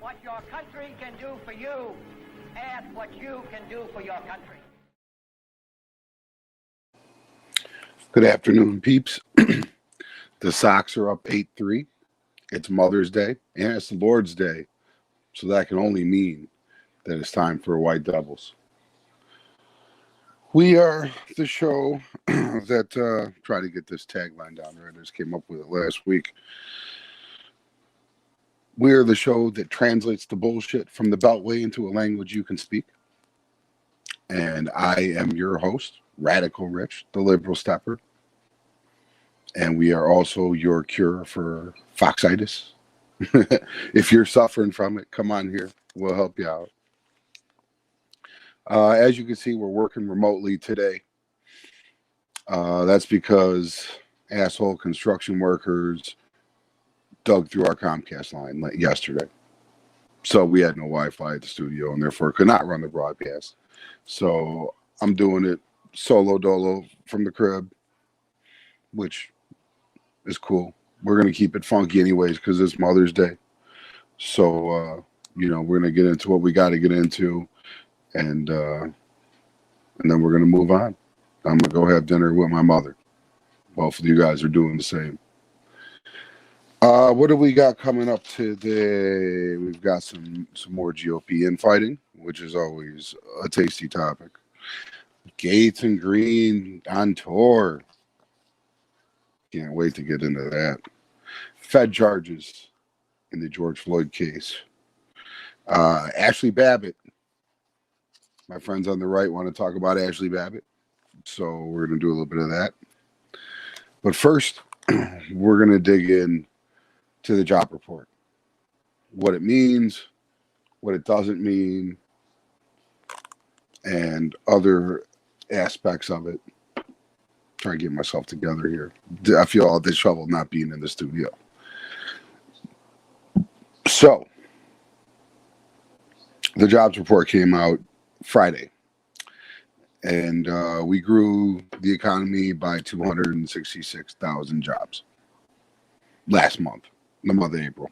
what your country can do for you. Ask what you can do for your country. Good afternoon, peeps. The Sox are up 8-3. It's Mother's Day, and it's the Lord's Day. So that can only mean that it's time for White Devils. We are the show that try to get this tagline down there. I just came up with it last week. We are the show that translates the bullshit from the Beltway into a language you can speak. And I am your host, Radical Rich, the Liberal Stepper. And we are also your cure for foxitis. If you're suffering from it, come on here. We'll help you out. As you can see, we're working remotely today. That's because asshole construction workers dug through our Comcast line yesterday. So we had no Wi-Fi at the studio and therefore could not run the broadcast. So I'm doing it solo dolo from the crib, which is cool. We're going to keep it funky anyways because it's Mother's Day. So, we're going to get into what we got to get into. And then we're going to move on. I'm going to go have dinner with my mother. Hopefully you guys are doing the same. What do we got coming up today? We've got some more GOP infighting, which is always a tasty topic. Gates and Green on tour. Can't wait to get into that. Fed charges in the George Floyd case. Ashley Babbitt. My friends on the right want to talk about Ashley Babbitt. So we're going to do a little bit of that. But first, we're going to dig in to the job report. What it means, what it doesn't mean, and other aspects of it. Try to get myself together here. I feel all this trouble not being in the studio. So, the jobs report came out Friday. And we grew the economy by 266,000 jobs last month, the month of April.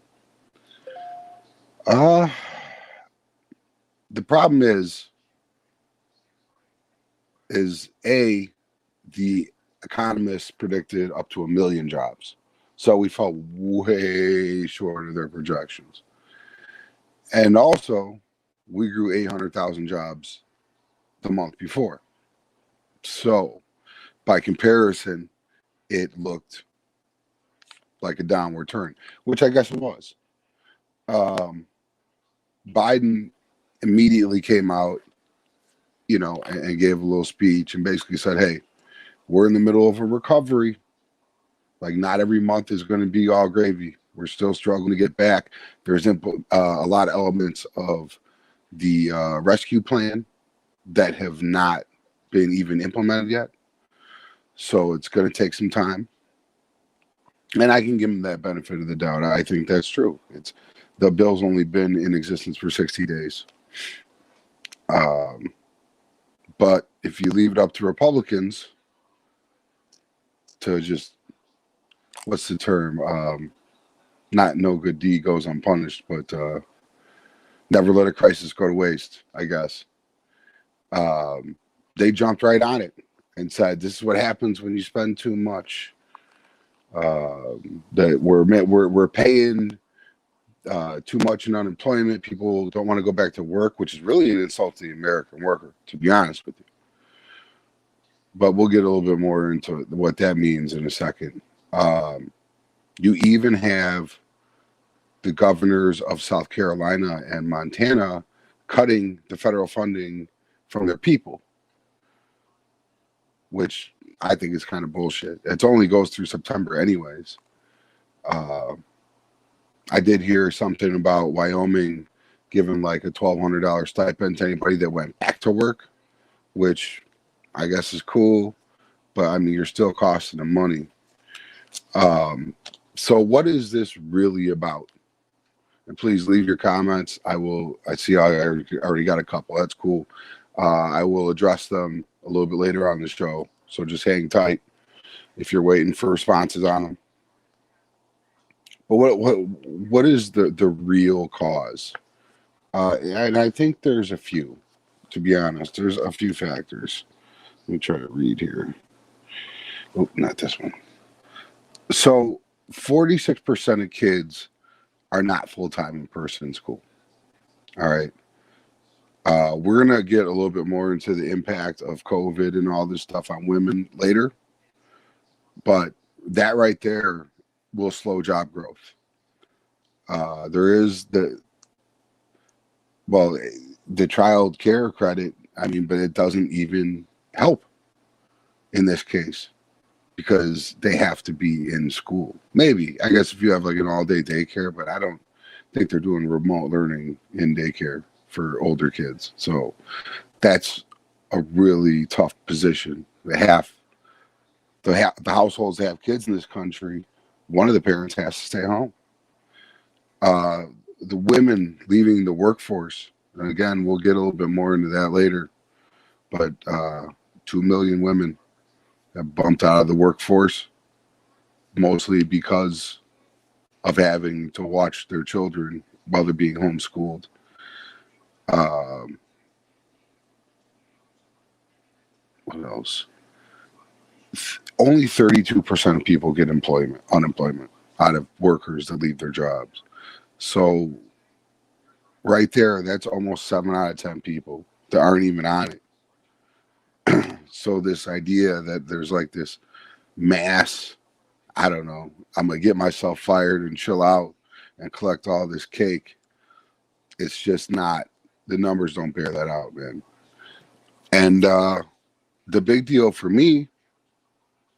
The problem is the economists predicted up to 1 million jobs. So we fell way short of their projections. And also, we grew 800,000 jobs the month before. So, by comparison, it looked like a downward turn, which I guess it was. Biden immediately came out, and gave a little speech and basically said, hey, we're in the middle of a recovery. Like, not every month is going to be all gravy. We're still struggling to get back. There's a lot of elements of the rescue plan that have not been even implemented yet. So it's going to take some time. And I can give them that benefit of the doubt. I think that's true. The bill's only been in existence for 60 days. But if you leave it up to Republicans to just, what's the term? Not no good deed goes unpunished, but never let a crisis go to waste, I guess. They jumped right on it and said, this is what happens when you spend too much. That we're paying too much in unemployment. People don't want to go back to work, which is really an insult to the American worker, to be honest with you. But we'll get a little bit more into what that means in a second. You even have the governors of South Carolina and Montana cutting the federal funding from their people, which I think is kind of bullshit. It only goes through September anyways. I did hear something about Wyoming giving like a $1,200 stipend to anybody that went back to work, which I guess is cool, but I mean, you're still costing them money. So what is this really about? And please leave your comments. I see I already got a couple. That's cool. I will address them a little bit later on the show. So just hang tight if you're waiting for responses on them. But what is the real cause? And I think there's a few. To be honest, there's a few factors. Let me try to read here. Oh, not this one. So 46% of kids are not full-time in person in school. All right. We're going to get a little bit more into the impact of COVID and all this stuff on women later. But that right there will slow job growth. There is the child care credit. I mean, but it doesn't even help in this case because they have to be in school. Maybe, I guess if you have like an all-day daycare, but I don't think they're doing remote learning in daycare for older kids. So that's a really tough position. The households that have kids in this country, one of the parents has to stay home. The women leaving the workforce, and again, we'll get a little bit more into that later, but 2 million women have bumped out of the workforce, mostly because of having to watch their children while they're being homeschooled. What else? Only 32% of people get unemployment out of workers that leave their jobs. So right there, that's almost 7 out of 10 people that aren't even on it. So this idea that there's like this mass, I don't know, I'm going to get myself fired and chill out and collect all this cake. It's just not, the numbers don't bear that out, man. And the big deal for me,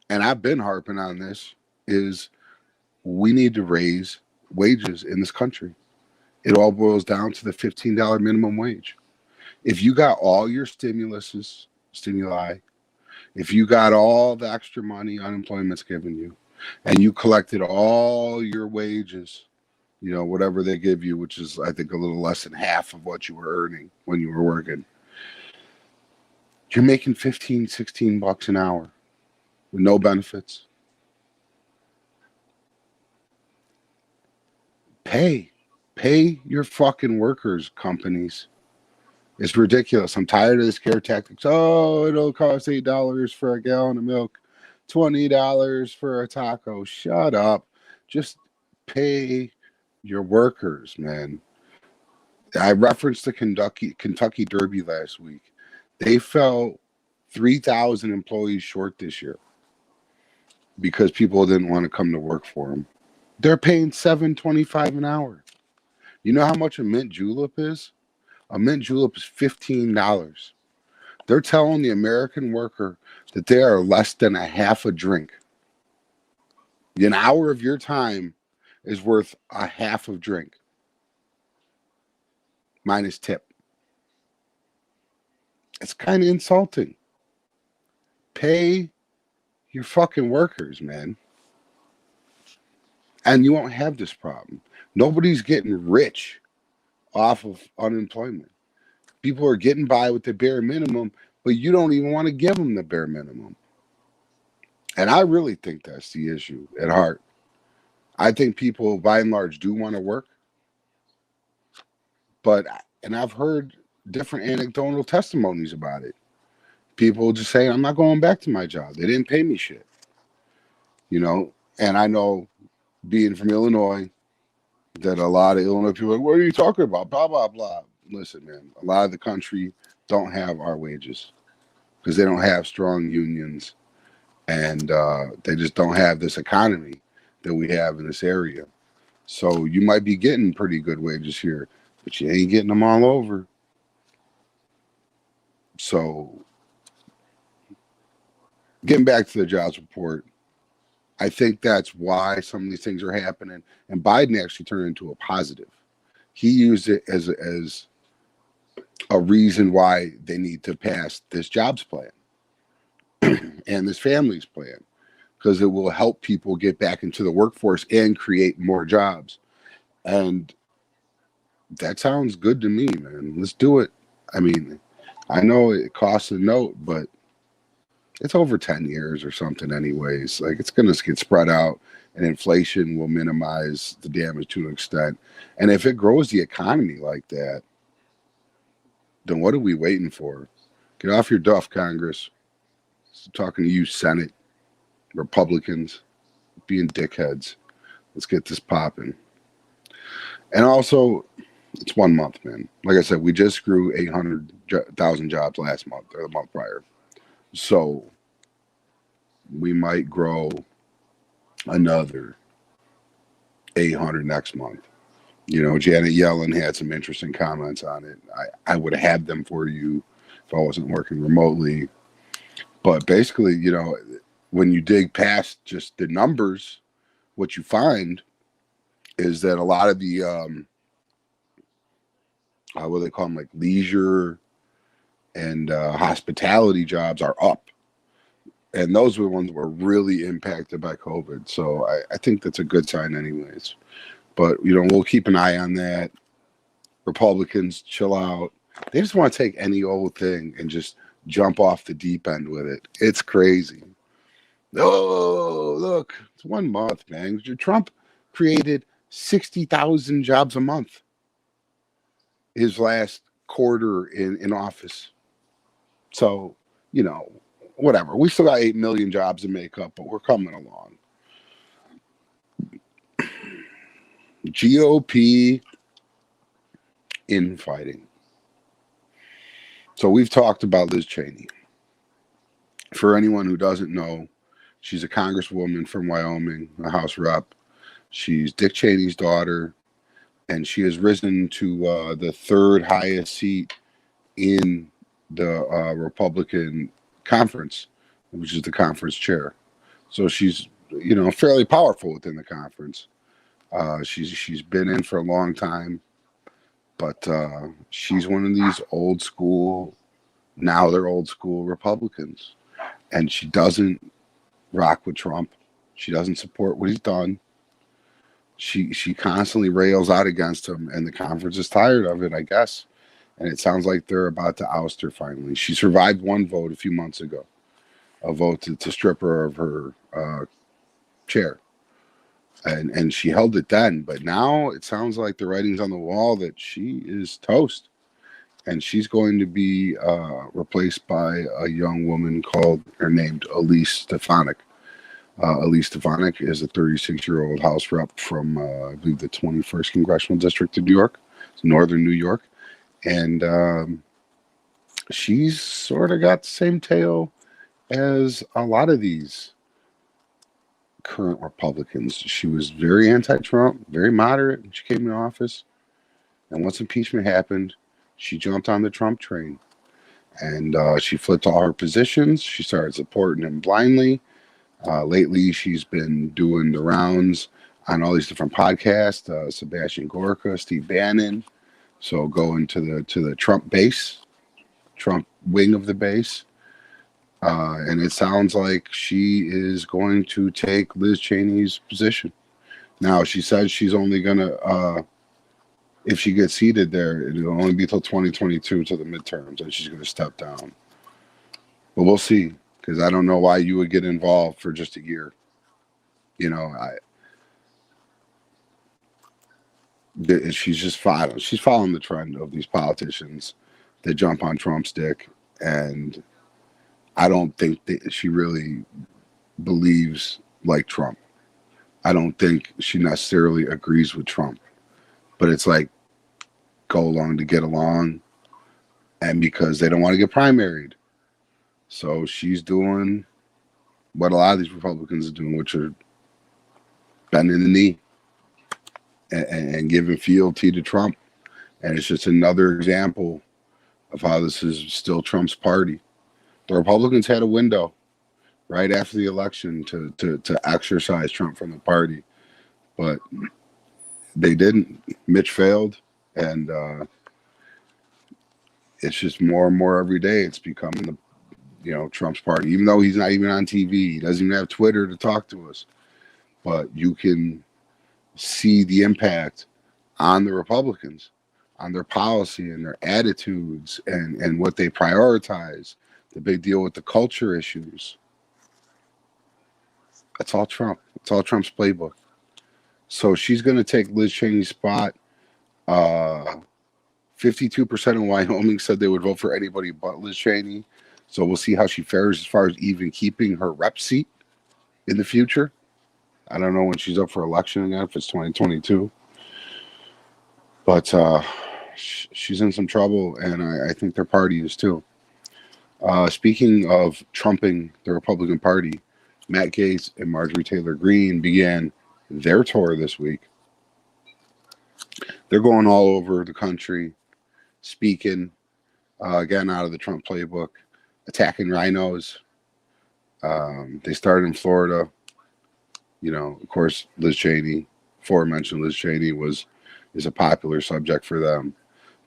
and I've been harping on this, is we need to raise wages in this country. It all boils down to the $15 minimum wage. If you got all your stimuli, if you got all the extra money unemployment's given you, and you collected all your wages, you know, whatever they give you, which is, I think, a little less than half of what you were earning when you were working, you're making 15, 16 bucks an hour with no benefits. Pay your fucking workers, companies. It's ridiculous. I'm tired of the scare tactics. Oh, it'll cost $8 for a gallon of milk, $20 for a taco. Shut up. Just pay your workers, man. I referenced the Kentucky Derby last week. They fell 3,000 employees short this year because people didn't want to come to work for them. They're paying $7.25 an hour. You know how much a mint julep is? A mint julep is $15. They're telling the American worker that they are less than a half a drink. An hour of your time is worth a half of drink, minus tip. It's kind of insulting. Pay your fucking workers, man. And you won't have this problem. Nobody's getting rich off of unemployment. People are getting by with the bare minimum, but you don't even want to give them the bare minimum. And I really think that's the issue at heart. I think people, by and large, do want to work. And I've heard different anecdotal testimonies about it. People just saying, I'm not going back to my job. They didn't pay me shit. You know, and I know, being from Illinois, that a lot of Illinois people are like, what are you talking about? Blah, blah, blah. Listen, man, a lot of the country don't have our wages because they don't have strong unions, and they just don't have this economy that we have in this area. So you might be getting pretty good wages here, but you ain't getting them all over. So getting back to the jobs report, I think that's why some of these things are happening. And Biden actually turned into a positive. He used it as a reason why they need to pass this jobs plan and this families plan, because it will help people get back into the workforce and create more jobs. And that sounds good to me, man. Let's do it. I mean, I know it costs a note, but it's over 10 years or something anyways. Like, it's going to get spread out. and inflation will minimize the damage to an extent. And if it grows the economy like that, then what are we waiting for? Get off your duff, Congress. I'm talking to you, Senate, Republicans, being dickheads. Let's get this popping. And also, it's 1 month, man. Like I said, we just grew 800,000 jobs last month or the month prior. So we might grow another 800 next month. Janet Yellen had some interesting comments on it. I would have had them for you if I wasn't working remotely. But basically, when you dig past just the numbers, what you find is that a lot of the, what do they call them, like leisure and hospitality jobs are up. And those were the ones that were really impacted by COVID. So I think that's a good sign anyways. But, we'll keep an eye on that. Republicans, chill out. They just want to take any old thing and just jump off the deep end with it. It's crazy. Oh, look, it's 1 month, man. Trump created 60,000 jobs a month his last quarter in office. So, whatever. We still got 8 million jobs to make up, but we're coming along. GOP infighting. So we've talked about Liz Cheney. For anyone who doesn't know, she's a congresswoman from Wyoming, a House rep. She's Dick Cheney's daughter, and she has risen to the third highest seat in the Republican conference, which is the conference chair. So she's, fairly powerful within the conference. She's been in for a long time, but she's one of these old school, now they're old school Republicans, and she doesn't rock with Trump. She doesn't support what he's done. She constantly rails out against him, and the conference is tired of it, I guess. And it sounds like they're about to oust her finally. She survived one vote a few months ago, a vote to strip her of her chair. And she held it then, but now it sounds like the writing's on the wall that she is toast. And she's going to be replaced by a young woman named Elise Stefanik. Elise Stefanik is a 36-year-old House rep from, I believe, the 21st Congressional District of New York. It's northern New York. And she's sort of got the same tale as a lot of these current Republicans. She was very anti-Trump, very moderate when she came in office. And once impeachment happened, she jumped on the Trump train. And she flipped all her positions. She started supporting him blindly. Lately, she's been doing the rounds on all these different podcasts. Sebastian Gorka, Steve Bannon. So going to the Trump base, Trump wing of the base. And it sounds like she is going to take Liz Cheney's position. Now, she says she's only going to, if she gets seated there, it'll only be till 2022 to the midterms, and she's going to step down. But we'll see, because I don't know why you would get involved for just a year. She's just following the trend of these politicians that jump on Trump's dick, and I don't think that she really believes like Trump. I don't think she necessarily agrees with Trump, but it's like go along to get along, and because they don't want to get primaried. So she's doing what a lot of these Republicans are doing, which are bending the knee and giving fealty to Trump. And it's just another example of how this is still Trump's party. The Republicans had a window right after the election to exercise Trump from the party, but they didn't. Mitch failed, and it's just more and more every day. It's becoming Trump's party, even though he's not even on TV. He doesn't even have Twitter to talk to us. But you can see the impact on the Republicans, on their policy and their attitudes and what they prioritize. The big deal with the culture issues. That's all Trump. It's all Trump's playbook. So she's going to take Liz Cheney's spot. 52% of Wyoming said they would vote for anybody but Liz Cheney. So we'll see how she fares as far as even keeping her rep seat in the future. I don't know when she's up for election again, if it's 2022. But she's in some trouble, and I think their party is too. Speaking of trumping the Republican Party, Matt Gaetz and Marjorie Taylor Greene began their tour this week. They're going all over the country, speaking, again, out of the Trump playbook, attacking rhinos. They started in Florida. You know, of course, Liz Cheney, aforementioned Liz Cheney, is a popular subject for them.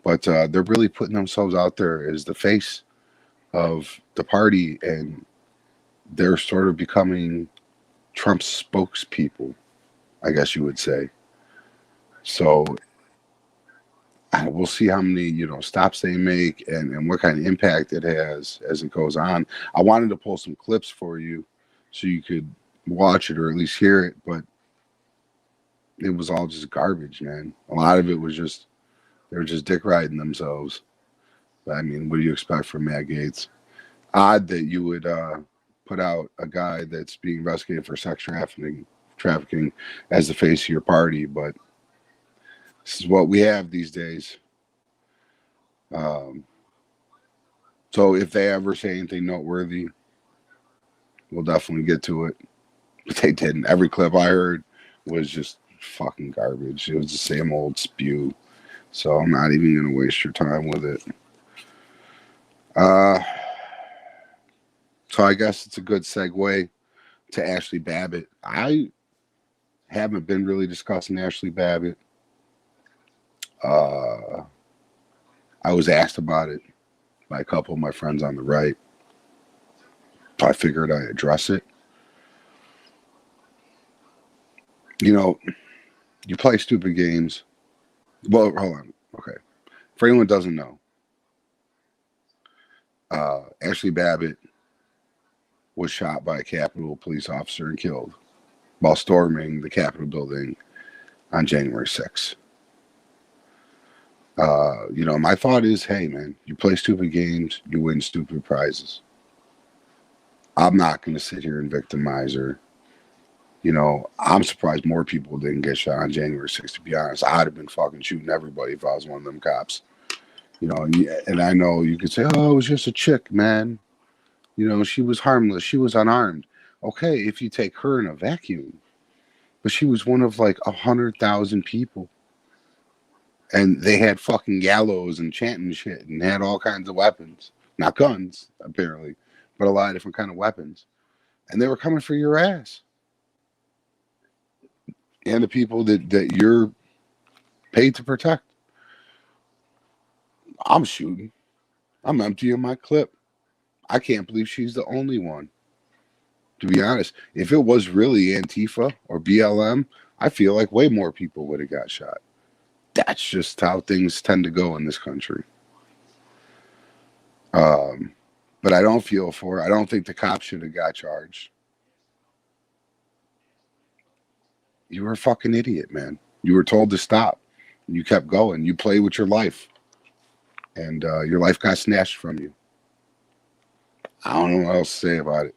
But they're really putting themselves out there as the face of the party, and they're sort of becoming Trump's spokespeople, I guess you would say. So we'll see how many, stops they make and what kind of impact it has as it goes on. I wanted to pull some clips for you so you could watch it or at least hear it, but it was all just garbage, man. A lot of it was just, they were just dick riding themselves. But I mean, what do you expect from Matt Gaetz? Odd that you would put out a guy that's being investigated for sex trafficking as the face of your party, but this is what we have these days. So if they ever say anything noteworthy, we'll definitely get to it. But they didn't. Every clip I heard was just fucking garbage. It was the same old spew. So I'm not even going to waste your time with it. So I guess it's a good segue to Ashley Babbitt. I haven't been really discussing Ashley Babbitt. I was asked about it by a couple of my friends on the right. So I figured I'd address it. You play stupid games. Well, hold on. Okay. For anyone who doesn't know, Ashley Babbitt was shot by a Capitol police officer and killed while storming the Capitol building on January 6th. My thought is, hey, man, you play stupid games, you win stupid prizes. I'm not going to sit here and victimize her. I'm surprised more people didn't get shot on January 6th, to be honest. I'd have been fucking shooting everybody if I was one of them cops. And I know you could say, oh, it was just a chick, man. She was harmless. She was unarmed. Okay, if you take her in a vacuum. But she was one of like 100,000 people. And they had fucking gallows and chanting shit and had all kinds of weapons. Not guns, apparently, but a lot of different kind of weapons. And they were coming for your ass. And the people that you're paid to protect. I'm shooting. I'm emptying my clip. I can't believe she's the only one. To be honest, if it was really Antifa or BLM, I feel like way more people would have got shot. That's just how things tend to go in this country. But I don't feel for it. I don't think the cops should have got charged. You were a fucking idiot, man. You were told to stop. You kept going. You played with your life. And your life got snatched from you. I don't know what else to say about it.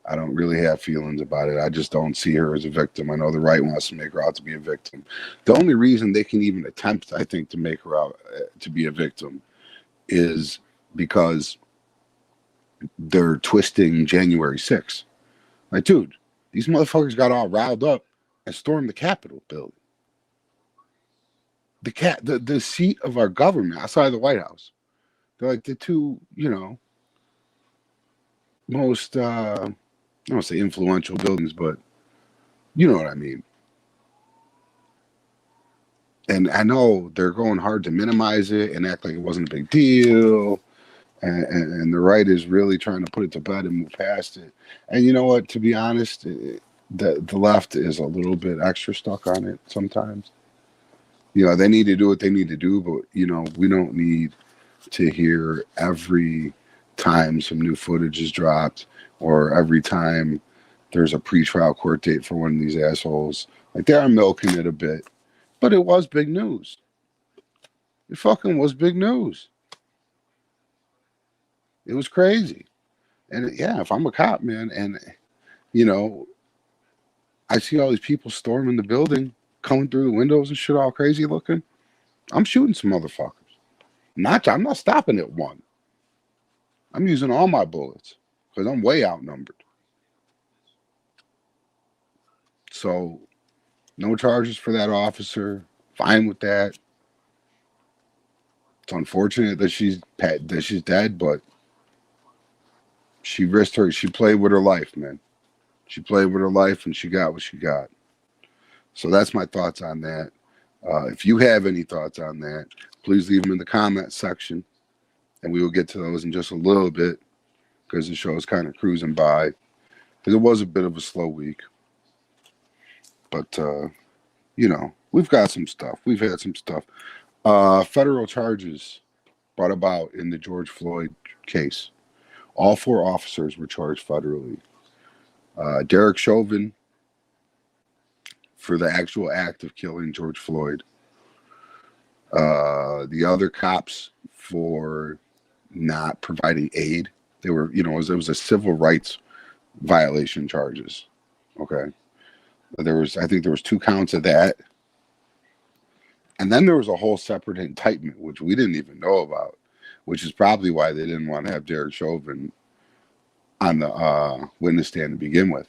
I don't really have feelings about it. I just don't see her as a victim. I know the right wants to make her out to be a victim. The only reason they can even attempt, I think, to make her out to be a victim is because they're twisting January 6th. Like, dude, these motherfuckers got all riled up and stormed the Capitol building. The seat of our government outside the White House. They're like the two, most, I don't say influential buildings, but you know what I mean. And I know they're going hard to minimize it and act like it wasn't a big deal. And the right is really trying to put it to bed and move past it. And you know what? To be honest, the left is a little bit extra stuck on it sometimes. They need to do what they need to do, but, we don't need to hear every time some new footage is dropped or every time there's a pretrial court date for one of these assholes. Like, they are milking it a bit, but it was big news. It fucking was big news. It was crazy. And yeah, if I'm a cop, man, and you know, I see all these people storming the building, coming through the windows and shit, all crazy looking, I'm shooting some motherfuckers. I'm not stopping at one. I'm using all my bullets because I'm way outnumbered. So, no charges for that officer. Fine with that. It's unfortunate that she's dead, but she risked her. She played with her life, man. She played with her life, and she got what she got. So that's my thoughts on that. If you have any thoughts on that, please leave them in the comment section, and we will get to those in just a little bit because the show is kind of cruising by. Because it was a bit of a slow week, but we've got some stuff. We've had some stuff. Federal charges brought about in the George Floyd case. All 4 officers were charged federally. Derek Chauvin for the actual act of killing George Floyd. The other cops for not providing aid. They were, it was a civil rights violation charges. Okay. I think there was 2 counts of that. And then there was a whole separate indictment, which we didn't even know about, which is probably why they didn't want to have Derek Chauvin on the witness stand to begin with.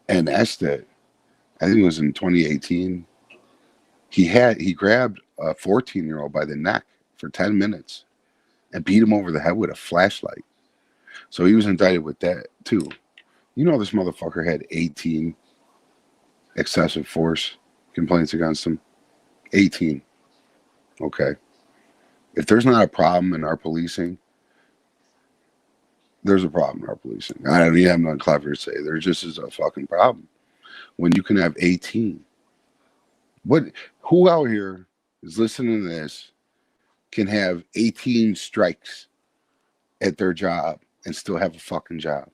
And that's that. I think it was in 2018. He grabbed a 14-year-old by the neck for 10 minutes and beat him over the head with a flashlight. So he was indicted with that too. This motherfucker had 18 excessive force complaints against him. 18. Okay. If there's not a problem in our policing, there's a problem in our policing. I don't even have nothing clever to say. There just is a fucking problem. When you can have 18. Who out here is listening to this can have 18 strikes at their job and still have a fucking job?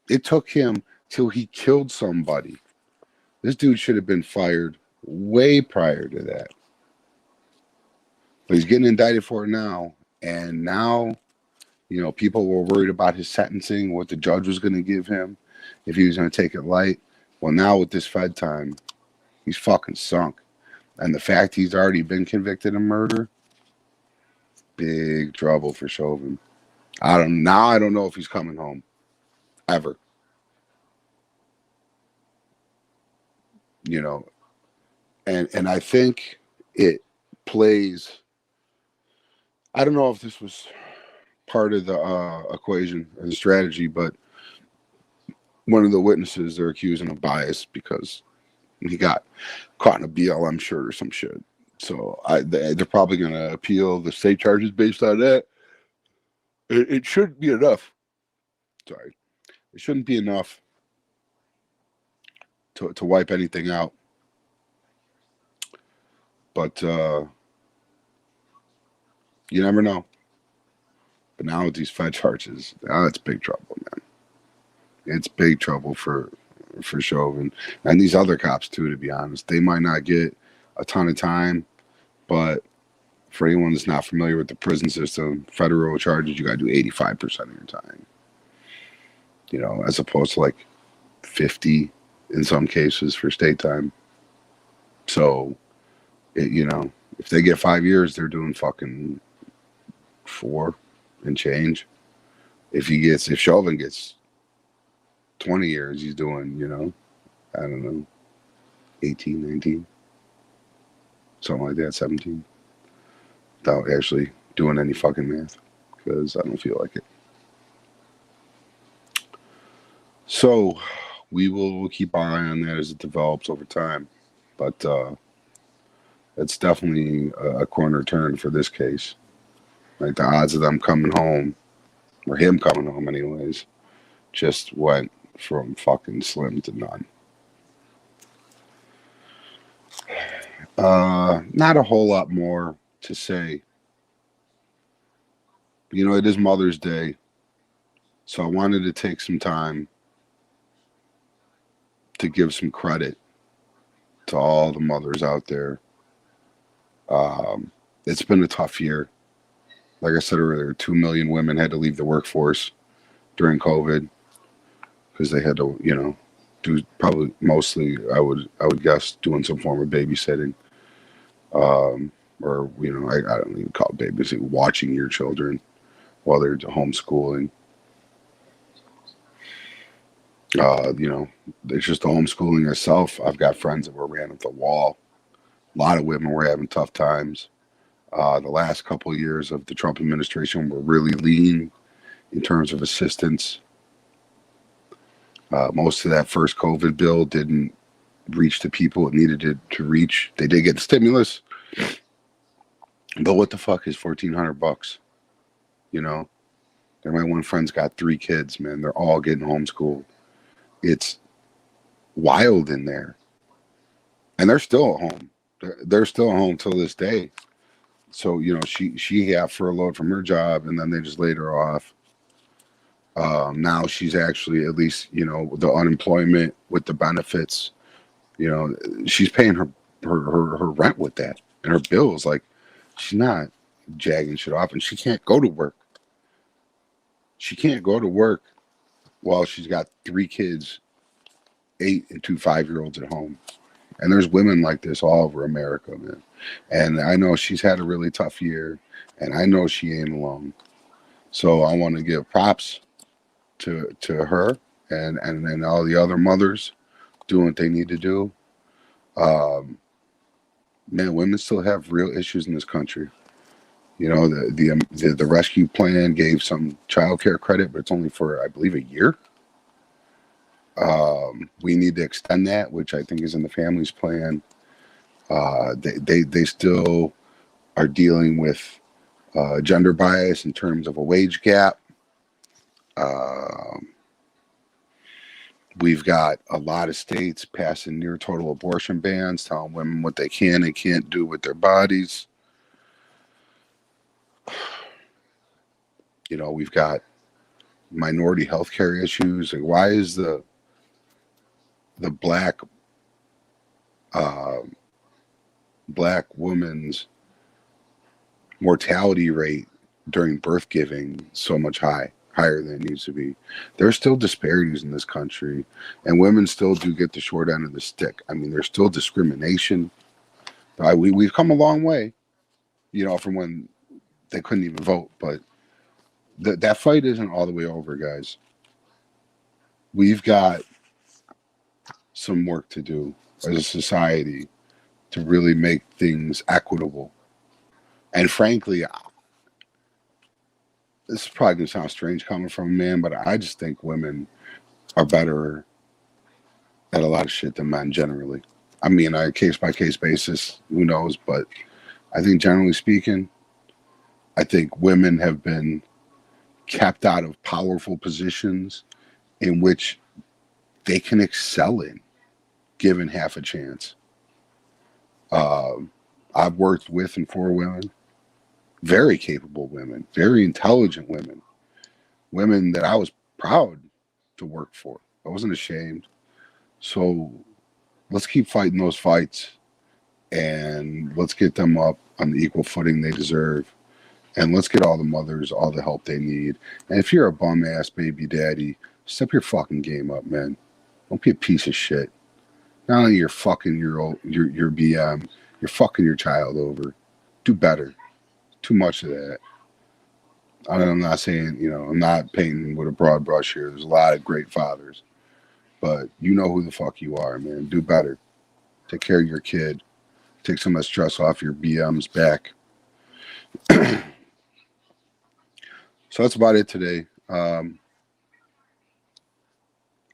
It took him till he killed somebody. This dude should have been fired way prior to that. But he's getting indicted for it now. And now, people were worried about his sentencing, what the judge was going to give him, if he was going to take it light. Well, now with this Fed time, he's fucking sunk. And the fact he's already been convicted of murder, big trouble for Chauvin. I don't know if he's coming home. Ever. And I think it plays. I don't know if this was part of the equation or the strategy, but one of the witnesses they're accusing of bias because he got caught in a BLM shirt or some shit. So they're probably going to appeal the state charges based on that. It shouldn't be enough. Sorry. It shouldn't be enough to wipe anything out. But you never know. But now with these Fed charges, it's big trouble, man. It's big trouble for Chauvin. And these other cops, too, to be honest. They might not get a ton of time, but for anyone that's not familiar with the prison system, federal charges, you got to do 85% of your time. As opposed to like 50 in some cases for state time. So, if they get 5 years, they're doing fucking 4 and change. If Chauvin gets 20 years, he's doing, I don't know, 18, 19, something like that, 17, without actually doing any fucking math, because I don't feel like it. So we will keep our eye on that as it develops over time, but it's definitely a corner turn for this case. Like, the odds of them coming home, or him coming home anyways, just went from fucking slim to none. Not a whole lot more to say. It is Mother's Day, so I wanted to take some time to give some credit to all the mothers out there. It's been a tough year. Like I said earlier, 2 million women had to leave the workforce during COVID because they had to, do probably mostly, I would guess, doing some form of babysitting. Or, I don't even call it babysitting, watching your children while they're homeschooling. It's just the homeschooling itself. I've got friends that were ran at the wall. A lot of women were having tough times. The last couple of years of the Trump administration were really lean in terms of assistance. Most of that first COVID bill didn't reach the people it needed to reach. They did get the stimulus, but what the fuck is $1,400? My one friend's got 3 kids, man. They're all getting homeschooled. It's wild in there, and they're still at home. They're still at home till this day. So she got furloughed from her job, and then they just laid her off. Now she's actually, at least the unemployment with the benefits. She's paying her rent with that and her bills. Like, she's not jagging shit off, and she can't go to work. She can't go to work while she's got 3 kids, 8 and 2 5-year-olds at home. And there's women like this all over America, man. And I know she's had a really tough year, and I know she ain't alone. So I want to give props to her and all the other mothers doing what they need to do. Man, women still have real issues in this country. The rescue plan gave some child care credit, but it's only for, I believe, a year. We need to extend that, which I think is in the family's plan. They still are dealing with gender bias in terms of a wage gap. We've got a lot of states passing near total abortion bans, telling women what they can and can't do with their bodies. We've got minority healthcare issues. Like, why is the black woman's mortality rate during birth giving so much higher than it needs to be? There's still disparities in this country, and women still do get the short end of the stick. I mean, there's still discrimination. We've come a long way, from when they couldn't even vote, but that fight isn't all the way over, guys. We've got some work to do as a society to really make things equitable. And frankly, this is probably going to sound strange coming from a man, but I just think women are better at a lot of shit than men generally. I mean, on a case-by-case basis, who knows? But I think generally speaking, I think women have been kept out of powerful positions in which they can excel in, given half a chance. I've worked with and for women, very capable women, very intelligent women that I was proud to work for. I wasn't ashamed. So let's keep fighting those fights, and let's get them up on the equal footing they deserve. And let's get all the mothers all the help they need. And if you're a bum ass baby daddy, step your fucking game up, man. Don't be a piece of shit. Not only you're fucking your BM, you're fucking your child over. Do better. Too much of that. I'm not saying, I'm not painting with a broad brush here. There's a lot of great fathers. But you know who the fuck you are, man. Do better. Take care of your kid. Take some of that stress off your BM's back. So that's about it today. I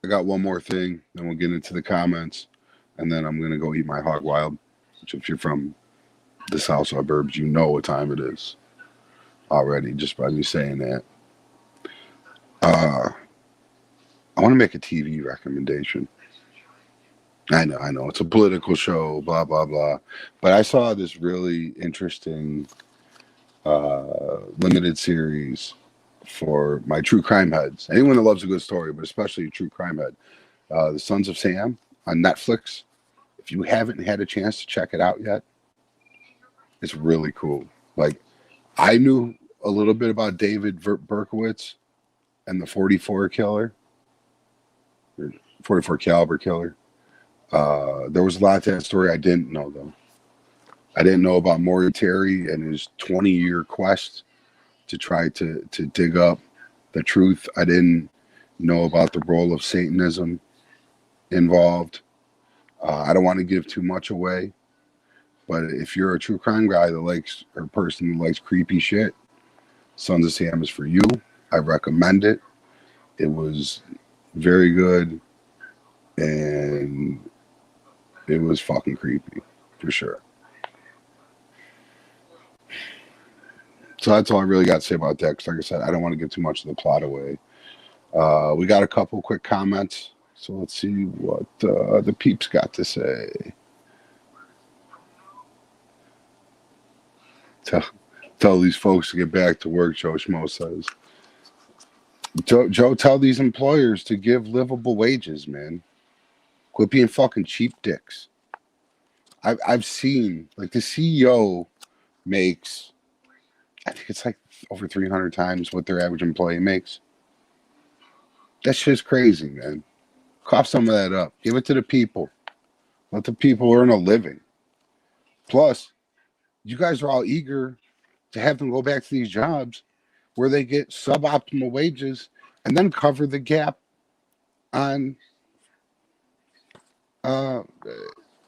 got one more thing, then we'll get into the comments, and then I'm going to go eat my hog wild, which if you're from the south suburbs, you know what time it is already, just by me saying that. I want to make a TV recommendation. I know, it's a political show, blah, blah, blah. But I saw this really interesting limited series for my true crime heads. Anyone that loves a good story, but especially a true crime head. The Sons of Sam on Netflix. If you haven't had a chance to check it out yet, it's really cool. Like, I knew a little bit about David Berkowitz and the 44 killer, 44 caliber killer. There was a lot to that story I didn't know, though. I didn't know about Maury Terry and his 20-year quest to try to dig up the truth. I didn't know about the role of Satanism involved. I don't want to give too much away, but if you're a true crime guy that likes, or a person who likes creepy shit, Sons of Sam is for you. I recommend it. It was very good, and it was fucking creepy, for sure. So that's all I really got to say about that, because like I said, I don't want to give too much of the plot away. We got a couple quick comments, so let's see what the peeps got to say. Tell these folks to get back to work, Joe Schmo says. Joe, tell these employers to give livable wages, man. Quit being fucking cheap dicks. I've seen, like, the CEO makes, I think it's like over 300 times what their average employee makes. That shit's crazy, man. Cough some of that up. Give it to the people. Let the people earn a living. Plus, you guys are all eager to have them go back to these jobs where they get suboptimal wages and then cover the gap on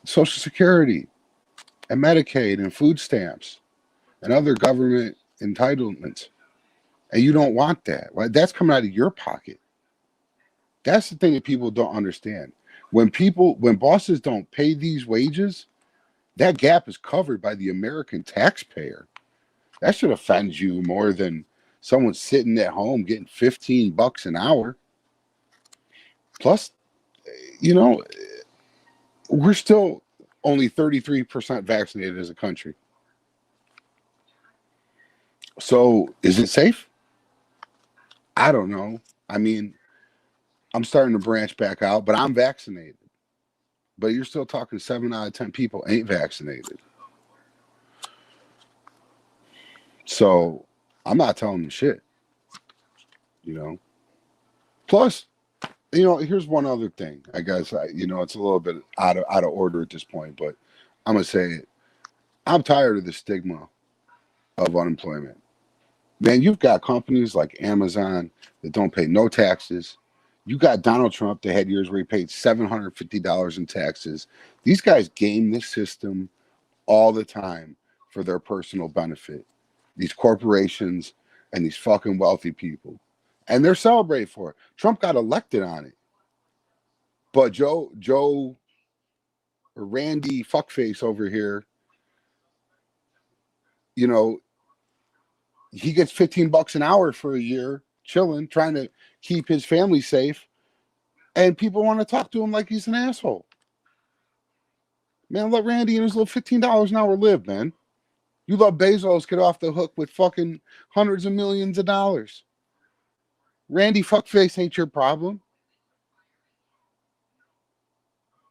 Social Security and Medicaid and food stamps and other government entitlements. And you don't want that. Right? That's coming out of your pocket. That's the thing that people don't understand. When bosses don't pay these wages, that gap is covered by the American taxpayer. That should offend you more than someone sitting at home getting $15 an hour. Plus, you know, we're still only 33% vaccinated as a country. So is it safe? I don't know. I mean, I'm starting to branch back out, but I'm vaccinated. But you're still talking 7 out of 10 people ain't vaccinated. So I'm not telling them shit, you know. Plus, you know, here's one other thing. I guess it's a little bit out of order at this point, but I'm gonna say it. I'm tired of the stigma of unemployment. Man, you've got companies like Amazon that don't pay no taxes. You got Donald Trump that had years where he paid $750 in taxes. These guys game this system all the time for their personal benefit. These corporations and these fucking wealthy people. And they're celebrating for it. Trump got elected on it. But Joe or Randy fuckface over here, you know, he gets $15 an hour for a year, chilling, trying to keep his family safe. And people want to talk to him like he's an asshole. Man, let Randy and his little $15 an hour live, man. You let Bezos get off the hook with fucking hundreds of millions of dollars. Randy fuckface ain't your problem.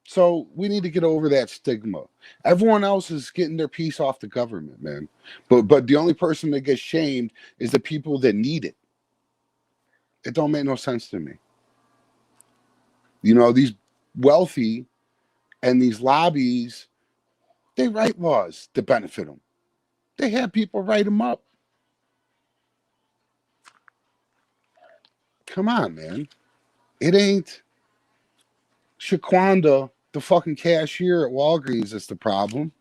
So we need to get over that stigma. Everyone else is getting their piece off the government, man. But the only person that gets shamed is the people that need it. It don't make no sense to me. You know, these wealthy and these lobbies, they write laws to benefit them. They have people write them up. Come on, man. It ain't Shaquanda, the fucking cashier at Walgreens, that's the problem.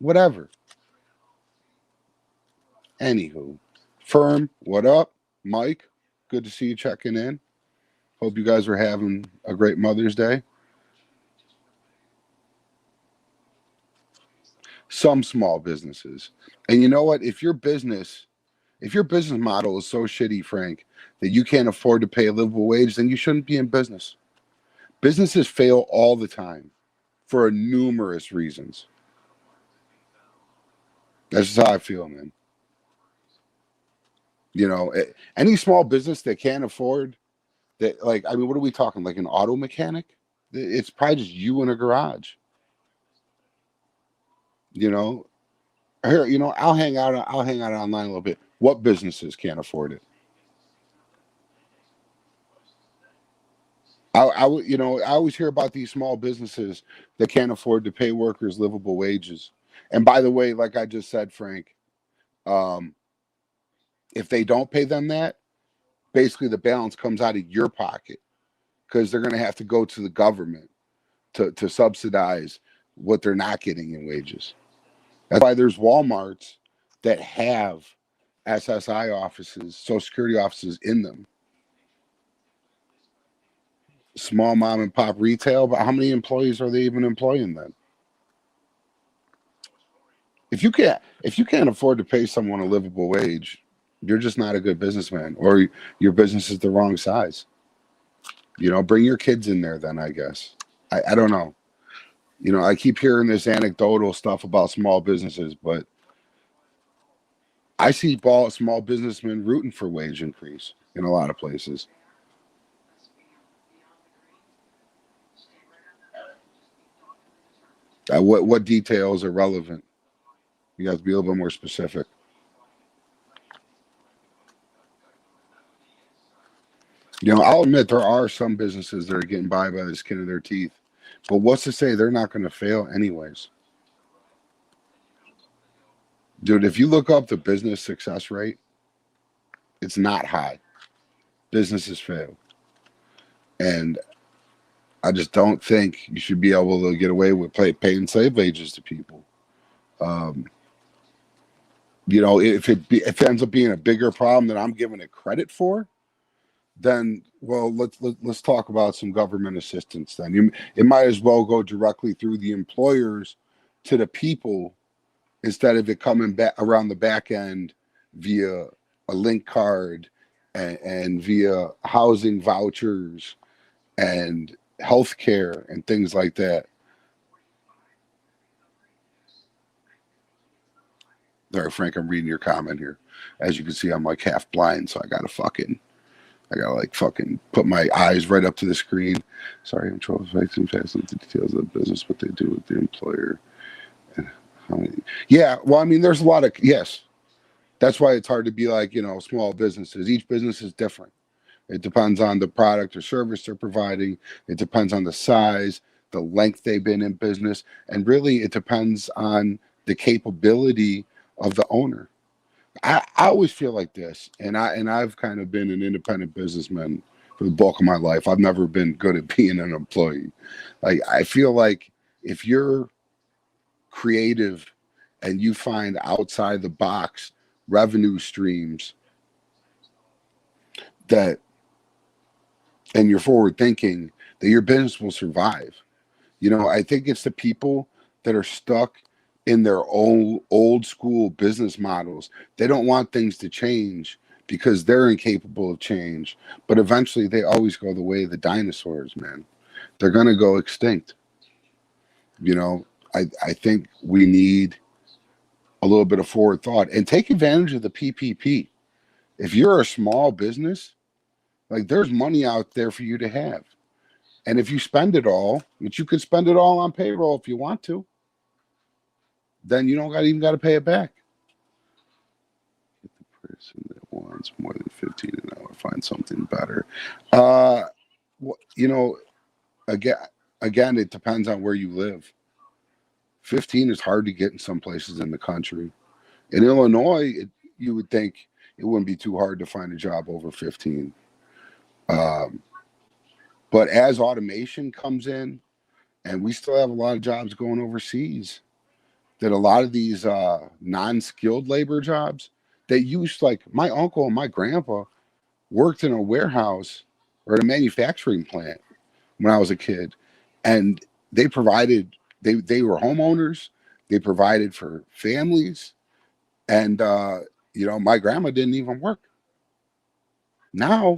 Whatever. Anywho, Firm, what up? Mike, good to see you checking in. Hope you guys are having a great Mother's Day. Some small businesses. And you know what? If your business model is so shitty, Frank, that you can't afford to pay a livable wage, then you shouldn't be in business. Businesses fail all the time for numerous reasons. That's just how I feel, man. You know, any small business that can't afford that, like, I mean, what are we talking? Like an auto mechanic? It's probably just you in a garage. You know, here, I'll hang out. I'll hang out online a little bit. What businesses can't afford it? I always hear about these small businesses that can't afford to pay workers livable wages. And by the way, like I just said, Frank, um, if they don't pay them that, basically the balance comes out of your pocket because they're going to have to go to the government to subsidize what they're not getting in wages. That's why there's Walmarts that have SSI offices, Social Security offices in them. Small mom and pop retail, but how many employees are they even employing then? If you can't afford to pay someone a livable wage, you're just not a good businessman, or your business is the wrong size. Bring your kids in there then, I guess. I don't know. I keep hearing this anecdotal stuff about small businesses, but I see small businessmen rooting for wage increase in a lot of places. What details are relevant? You have to be a little bit more specific. I'll admit there are some businesses that are getting by the skin of their teeth, but what's to say they're not going to fail anyways? Dude, if you look up the business success rate, it's not high. Businesses fail. And I just don't think you should be able to get away with paying slave wages to people. Um, if it ends up being a bigger problem than I'm giving it credit for, then let's talk about some government assistance. Then it might as well go directly through the employers to the people instead of it coming back around the back end via a link card and via housing vouchers and healthcare and things like that. All right, Frank, I'm reading your comment here. As you can see, I'm like half blind, so I gotta like fucking put my eyes right up to the screen. Sorry, I'm trying to fast into the details of the business, what they do with the employer. And how many, yeah, well, I mean, there's a lot of, yes. That's why it's hard to be like, small businesses. Each business is different. It depends on the product or service they're providing. It depends on the size, the length they've been in business, and really it depends on the capability of the owner. I always feel like this, and I've kind of been an independent businessman for the bulk of my life. I've never been good at being an employee. Like I feel like if you're creative and you find outside the box revenue streams that and you're forward thinking, that your business will survive. I think it's the people that are stuck in their old school business models. They don't want things to change because they're incapable of change. But eventually they always go the way of the dinosaurs, man. They're gonna go extinct. I think we need a little bit of forward thought and take advantage of the PPP. If you're a small business, like there's money out there for you to have. And if you spend it all, which you could spend it all on payroll if you want to, then you don't even got to pay it back. Get the person that wants more than 15 an hour, find something better. Uh, you know, again, it depends on where you live. 15 is hard to get in some places in the country. In Illinois, you would think it wouldn't be too hard to find a job over 15. Um, but as automation comes in, and we still have a lot of jobs going overseas, that a lot of these non-skilled labor jobs that used, like my uncle and my grandpa worked in a warehouse or in a manufacturing plant when I was a kid, and they provided, they were homeowners, they provided for families, and my grandma didn't even work. Now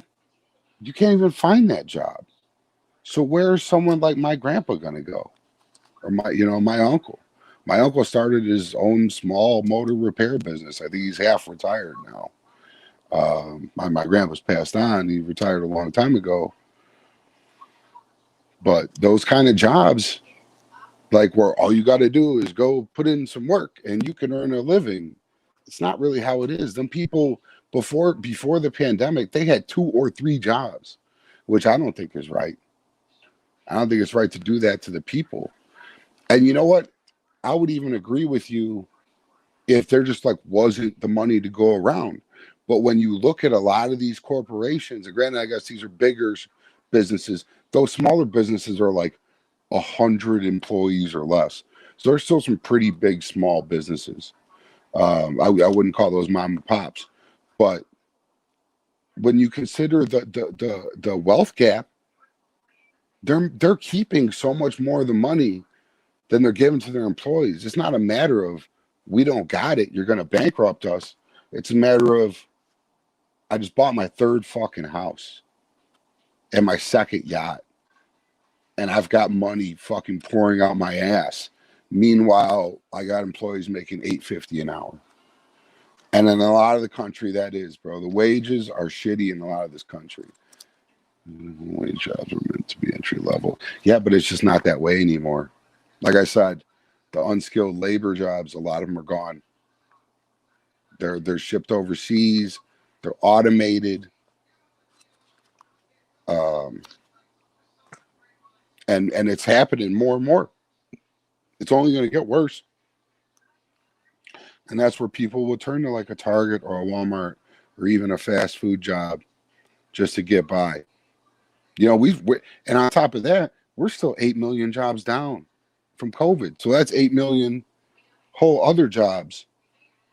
you can't even find that job. So where's someone like my grandpa gonna go? Or my uncle. My uncle started his own small motor repair business. I think he's half retired now. My grandpa's passed on. He retired a long time ago. But those kind of jobs, like where all you got to do is go put in some work and you can earn a living, it's not really how it is. Them people before the pandemic, they had 2 or 3 jobs, which I don't think is right. I don't think it's right to do that to the people. And you know what? I would even agree with you if there just like wasn't the money to go around. But when you look at a lot of these corporations, and granted, I guess these are bigger businesses, those smaller businesses are like 100 employees or less. So there's still some pretty big small businesses. I wouldn't call those mom and pops, but when you consider the wealth gap, they're keeping so much more of the money than they're giving to their employees. It's not a matter of we don't got it, you're going to bankrupt us. It's a matter of I just bought my 3rd fucking house and my 2nd yacht, and I've got money fucking pouring out my ass. Meanwhile, I got employees making $8.50 an hour. And in a lot of the country, that is, bro. The wages are shitty in a lot of this country. Wage jobs are meant to be entry level. Yeah, but it's just not that way anymore. Like I said, the unskilled labor jobs, a lot of them are gone. They're shipped overseas. They're automated. And it's happening more and more. It's only going to get worse. And that's where people will turn to like a Target or a Walmart or even a fast food job just to get by. You know, and on top of that, we're still 8 million jobs down from COVID. So that's 8 million whole other jobs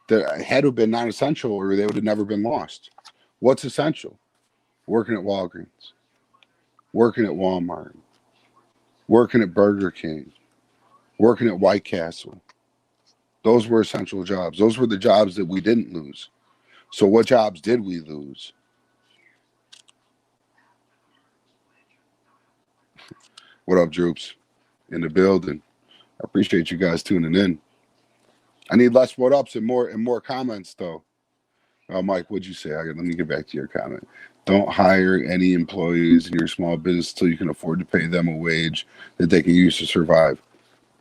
that had to have been non-essential or they would have never been lost. What's essential? Working at Walgreens, working at Walmart, working at Burger King, working at White Castle. Those were essential jobs. Those were the jobs that we didn't lose. So what jobs did we lose? What up, Droops? In the building. I appreciate you guys tuning in. I need less what ups and more comments though. Mike, what'd you say? Let me get back to your comment. Don't hire any employees in your small business until you can afford to pay them a wage that they can use to survive.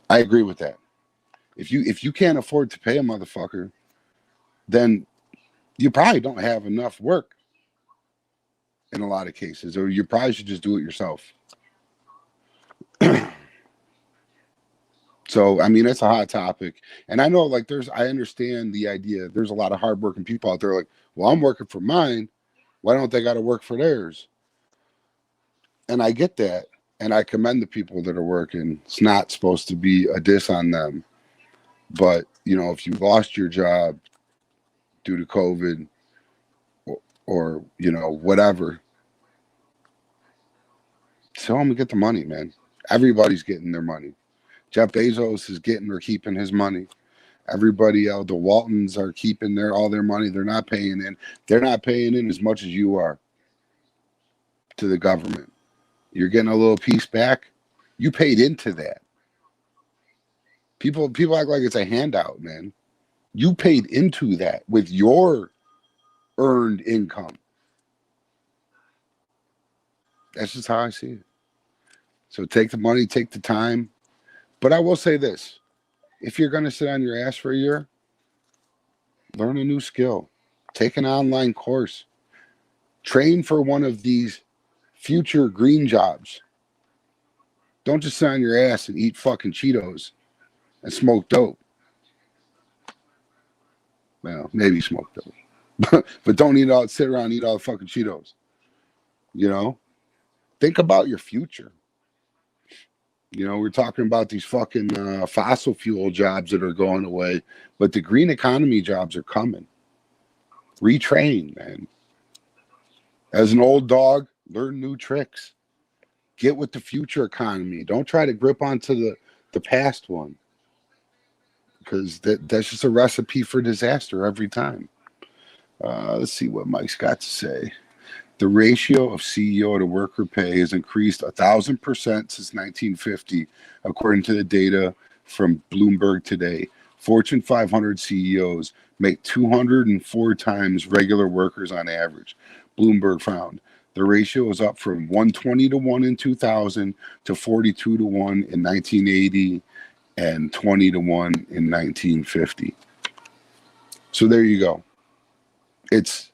I agree with that. If you can't afford to pay a motherfucker, then you probably don't have enough work in a lot of cases, or you probably should just do it yourself. So, I mean, it's a hot topic. And I know, like, I understand the idea. There's a lot of hardworking people out there like, well, I'm working for mine. Why don't they got to work for theirs? And I get that. And I commend the people that are working. It's not supposed to be a diss on them. But, you know, if you lost your job due to COVID or you know, whatever, tell them to get the money, man. Everybody's getting their money. Jeff Bezos is getting or keeping his money. Everybody else, the Waltons are keeping all their money. They're not paying in. They're not paying in as much as you are to the government. You're getting a little piece back. You paid into that. People act like it's a handout, man. You paid into that with your earned income. That's just how I see it. So take the money, take the time. But I will say this. If you're going to sit on your ass for a year, learn a new skill. Take an online course. Train for one of these future green jobs. Don't just sit on your ass and eat fucking Cheetos and smoke dope. Well, maybe smoke dope. But don't sit around and eat all the fucking Cheetos. You know? Think about your future. You know, we're talking about these fucking fossil fuel jobs that are going away, but the green economy jobs are coming. Retrain, man. As an old dog, learn new tricks. Get with the future economy. Don't try to grip onto the past one, because that's just a recipe for disaster every time. Let's see what Mike's got to say. The ratio of CEO to worker pay has increased 1,000% since 1950, according to the data from Bloomberg today. Fortune 500 CEOs make 204 times regular workers on average. Bloomberg found The ratio was up from 120 to 1 in 2000 to 42 to 1 in 1980 and 20 to 1 in 1950. So there you go. It's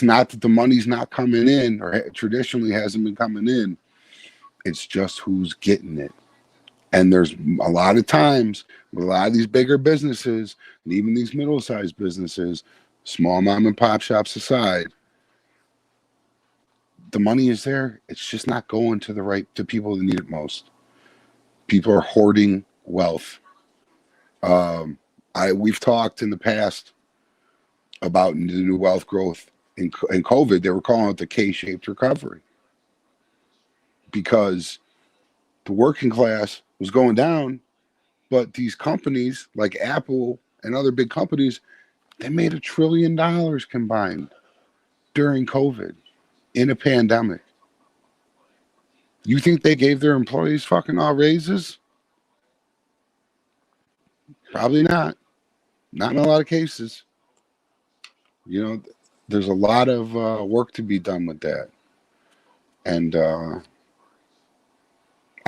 not that the money's not coming in, or traditionally hasn't been coming in. It's just who's getting it. And there's a lot of times with a lot of these bigger businesses and even these middle-sized businesses, small mom and pop shops aside, the money is there. It's just not going to people that need it most. People are hoarding wealth. We've talked in the past about the new wealth growth in COVID. They were calling it the K-shaped recovery because the working class was going down, but these companies like Apple and other big companies, they made $1 trillion combined during COVID in a pandemic. You think they gave their employees fucking all raises? Probably not. Not in a lot of cases. You know, there's a lot of work to be done with that. And I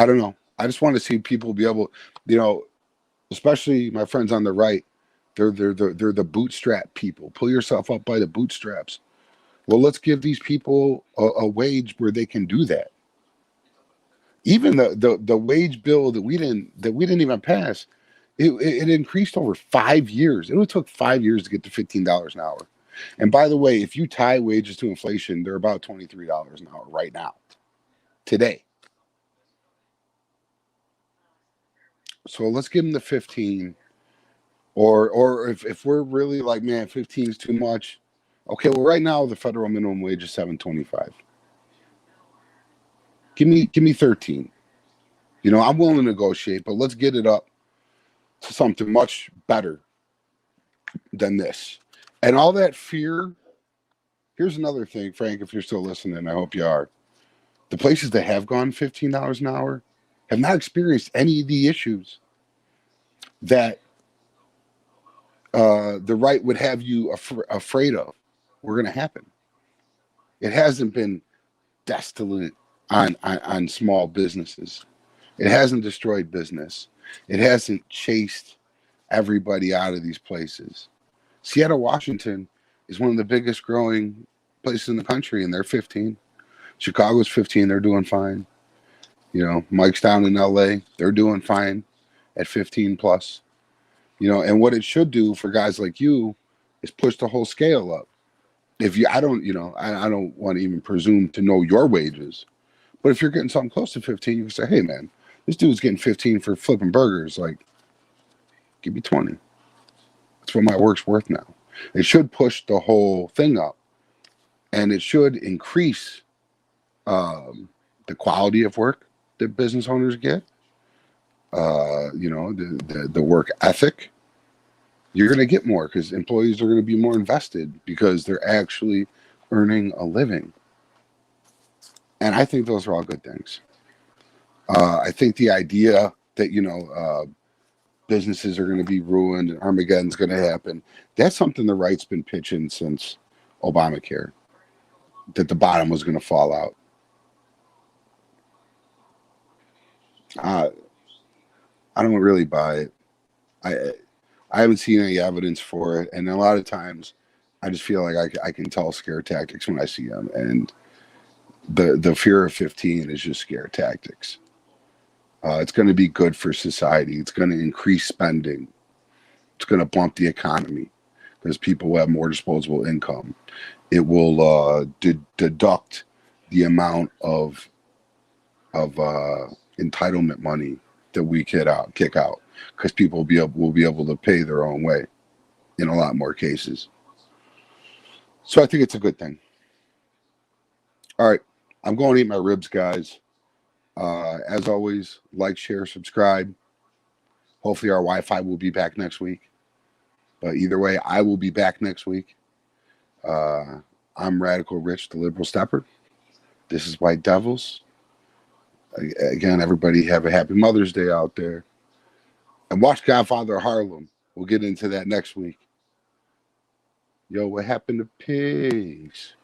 don't know. I just want to see people be able, especially my friends on the right. They're the bootstrap people. Pull yourself up by the bootstraps. Well, let's give these people a wage where they can do that. Even the wage bill that we didn't even pass, it increased over 5 years. It took 5 years to get to $15 an hour. And by the way, if you tie wages to inflation, they're about $23 an hour right now, today. So let's give them the 15. Or if we're really like, man, 15 is too much. Okay, well, right now the federal minimum wage is $7.25. Give me 13. I'm willing to negotiate, but let's get it up to something much better than this. And all that fear. Here's another thing, Frank, if you're still listening, I hope you are. The places that have gone $15 an hour have not experienced any of the issues that the right would have you afraid of were going to happen. It hasn't been desolate on small businesses. It hasn't destroyed business. It hasn't chased everybody out of these places. Seattle, Washington is one of the biggest growing places in the country, and they're 15. Chicago's 15. They're doing fine. Mike's down in LA. They're doing fine at 15 plus. And what it should do for guys like you is push the whole scale up. I don't want to even presume to know your wages, but if you're getting something close to 15, you can say, hey man, this dude's getting 15 for flipping burgers. Like, give me 20. That's what my work's worth now. It should push the whole thing up, and it should increase the quality of work that business owners get. The work ethic. You're going to get more because employees are going to be more invested because they're actually earning a living. And I think those are all good things. I think the idea that, businesses are going to be ruined and Armageddon's going to happen, that's something the right's been pitching since Obamacare, that the bottom was going to fall out. I don't really buy it. I haven't seen any evidence for it, and a lot of times I just feel like I can tell scare tactics when I see them, and the fear of 15 is just scare tactics. It's going to be good for society. It's going to increase spending. It's going to bump the economy because people will have more disposable income. It will deduct the amount of entitlement money that we kick out because people will be able to pay their own way in a lot more cases. So I think it's a good thing. All right, I'm going to eat my ribs, guys. As always, like, share, subscribe. Hopefully our Wi-Fi will be back next week. But either way, I will be back next week. I'm Radical Rich, the Liberal Stepper. This is White Devils. Again, everybody have a happy Mother's Day out there. And watch Godfather Harlem. We'll get into that next week. Yo, what happened to pigs?